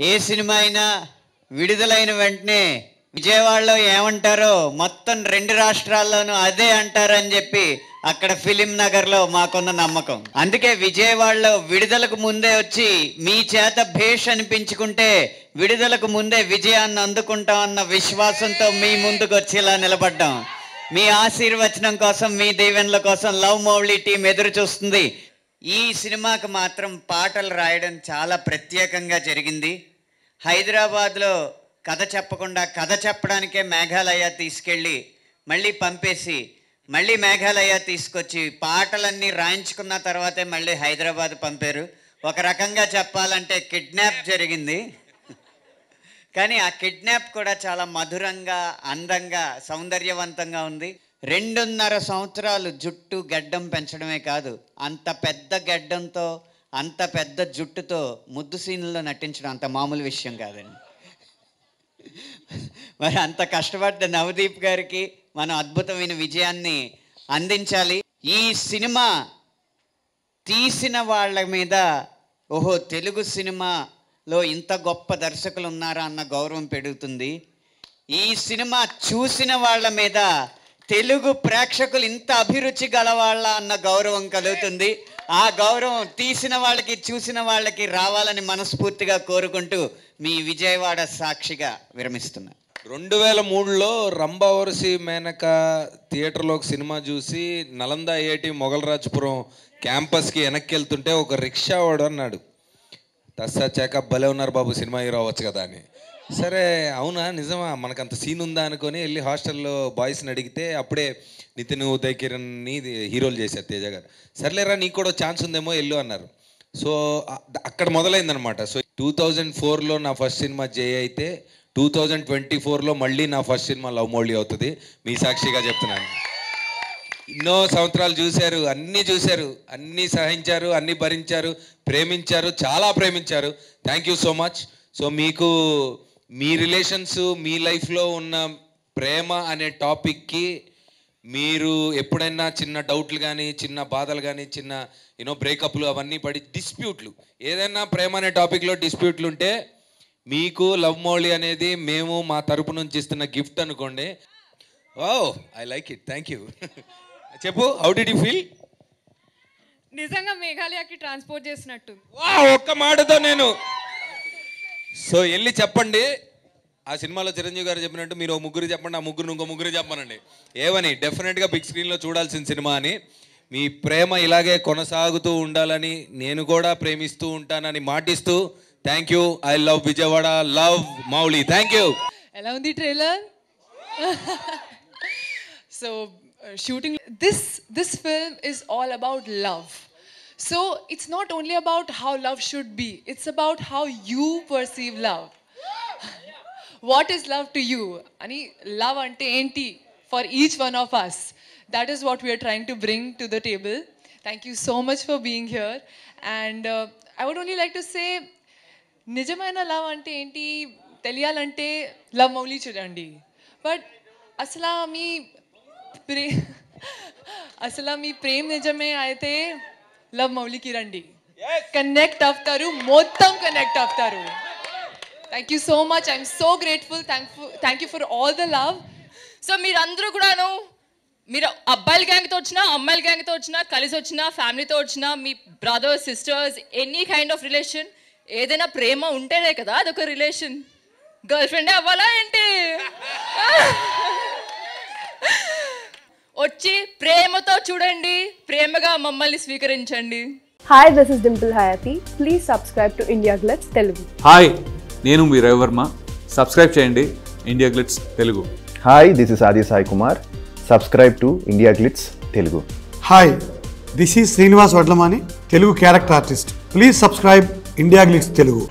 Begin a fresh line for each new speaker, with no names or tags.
ఏ cinema అయినా విడుదలైన వెంటనే విజయవాడలో ఏమంటారో మొత్తం 2 రాష్ట్రాల్లోనూ అదే అంటారని చెప్పి అక్కడ ఫిలిం నగర్లో మాకున్న నమ్మకం. అందుకే విజయవాడలో విడుదలకు ముందే వచ్చి మీ చేత భేష్ అనిపించుకుంటే విడుదలకు ముందే విజయాన్ని అందుకుంటాం అన్న విశ్వాసంతో మీ ముందుకు వచ్చేలా నిలబడ్డాం. మీ ఆశీర్వచనం కోసం, మీ దీవెనల కోసం లవ్ మౌళి టీం ఎదురు చూస్తుంది. ఈ సినిమాకి మాత్రం పాటలు రాయడం చాలా ప్రత్యేకంగా జరిగింది. హైదరాబాద్లో కథ చెప్పకుండా కథ చెప్పడానికే మేఘాలయ తీసుకెళ్ళి మళ్ళీ పంపేసి మళ్ళీ మేఘాలయ తీసుకొచ్చి పాటలన్నీ రాయించుకున్న తర్వాతే మళ్ళీ హైదరాబాద్ పంపారు. ఒక రకంగా చెప్పాలంటే కిడ్నాప్ జరిగింది. కానీ ఆ కిడ్నాప్ కూడా చాలా మధురంగా, అందంగా, సౌందర్యవంతంగా ఉంది. 2.5 సంవత్సరాలు జుట్టు గడ్డం పెంచడమే కాదు, అంత పెద్ద గడ్డంతో అంత పెద్ద జుట్టుతో ముద్దు సీన్లో నటించడం అంత మామూలు విషయం కాదండి. మరి అంత కష్టపడ్డ నవదీప్ గారికి మనం అద్భుతమైన విజయాన్ని అందించాలి. ఈ సినిమా తీసిన వాళ్ళ మీద ఓహో తెలుగు సినిమాలో ఇంత గొప్ప దర్శకులు ఉన్నారా అన్న గౌరవం పెరుగుతుంది. ఈ సినిమా చూసిన వాళ్ళ మీద తెలుగు ప్రేక్షకులు ఇంత అభిరుచి గలవాళ్ళ అన్న గౌరవం కలుగుతుంది. ఆ గౌరవం తీసిన వాళ్ళకి చూసిన వాళ్ళకి రావాలని మనస్ఫూర్తిగా కోరుకుంటూ మీ విజయవాడ సాక్షిగా విరమిస్తున్నా.
2003లో రంభావరసి మేనక థియేటర్లో ఒక సినిమా చూసి నలంద ఐఐటి మొగలరాజపురం క్యాంపస్కి వెనక్కి వెళ్తుంటే ఒక రిక్షా వాడు అన్నాడు, తస్సా చేక భలే ఉన్నారు బాబు, సినిమా హీరో అవ్వచ్చు కదా అని. సరే అవునా నిజమా, మనకంత సీన్ ఉందా అనుకొని వెళ్ళి హాస్టల్లో బాయ్స్ని అడిగితే అప్పుడే నితిన్, ఉదయ్ కిరణ్ని హీరోలు చేశారు తేజ గారు. సర్లేరా నీకు కూడా ఛాన్స్ ఉందేమో వెళ్ళు అన్నారు. సో అక్కడ మొదలైందనమాట. సో 2004లో నా ఫస్ట్ సినిమా జయ అయితే 2024లో మళ్ళీ నా ఫస్ట్ సినిమా లవ్ మౌళి అవుతుంది. మీ సాక్షిగా చెప్తున్నాను. ఎన్నో సంవత్సరాలు చూశారు, అన్నీ సహించారు, అన్నీ భరించారు, ప్రేమించారు, చాలా ప్రేమించారు. Thank you so much. So మీకు మీ రిలేషన్స్, మీ లైఫ్లో ఉన్న ప్రేమ అనే టాపిక్కి మీరు ఎప్పుడైనా చిన్న డౌట్లు కానీ, చిన్న బాధలు కానీ, చిన్న బ్రేకప్లు అవన్నీ పడి డిస్ప్యూట్లు, ఏదైనా ప్రేమ అనే టాపిక్లో డిస్ప్యూట్లు ఉంటే మీకు లవ్ మౌళి అనేది మేము మా తరపు నుంచి ఇస్తున్న గిఫ్ట్ అనుకోండి. Wow, I like it, thank you. చెప్పు, హౌ డిడ్ యూ ఫీల్?
నిజంగా మేఘాలయకి ట్రాన్స్పోర్ట్ చేసినట్టు.
ఒక్క మాటతో నేను సో వెళ్ళి చెప్పండి, ఆ సినిమాలో చిరంజీవి గారు చెప్పినట్టు మీరు 3 చెప్పండి, ఆ 3 ఇంకో 3 చెప్పనండి. ఏమని డెఫినెట్గా బిగ్ స్క్రీన్లో చూడాల్సిన సినిమా అని. మీ ప్రేమ ఇలాగే కొనసాగుతూ ఉండాలని, నేను కూడా ప్రేమిస్తూ ఉంటానని మాటిస్తూ thank you. I love Vijayawada, love Mouli. Thank you.
ఎలా ఉంది trailer? So shooting this film is all about love. So it's not only about how love should be, it's about how you perceive love. What is love to you? Ani love ante enti for each one of us. That is what we are trying to bring to the table. Thank you so much for being here. And I would only like to say, నిజమైన love అంటే ఏంటి తెలియాలంటే love Mouli చూడండి. But అసలు మీ ప్రేమ నిజమే అయితే love మౌలికి రండి, connect అవుతారు, మొత్తం కనెక్ట్ అవుతారు. Thank you so much. I'm so grateful. Thank you for all the love.
So మీరందరూ కూడాను, మీరు అబ్బాయిల గ్యాంగ్తో వచ్చినా, అమ్మాయిల గ్యాంగ్తో వచ్చినా, కలిసి వచ్చినా, ఫ్యామిలీతో వచ్చినా, మీ brothers, sisters, any kind of relation, ఏదైనా ప్రేమ ఉంటేనే కదా అదొక రిలేషన్. గర్ల్ ఫ్రెండే అవ్వాలా ఏంటి? వచ్చి ప్రేమతో చూడండి, ప్రేమగా మమ్మల్ని స్వీకరించండి.
Hi, this is Dimple Hayati. Please subscribe to India Glitz Telugu.
Hi, నేను మీ రవివర్మ. సబ్స్క్రైబ్ చేయండి India glitz Telugu.
Hi, this is Adi Sai Kumar. Subscribe to India Glitz Telugu.
Hi, this is Srinivas Vadlamani, Telugu character artist. Please subscribe India Glitz Telugu.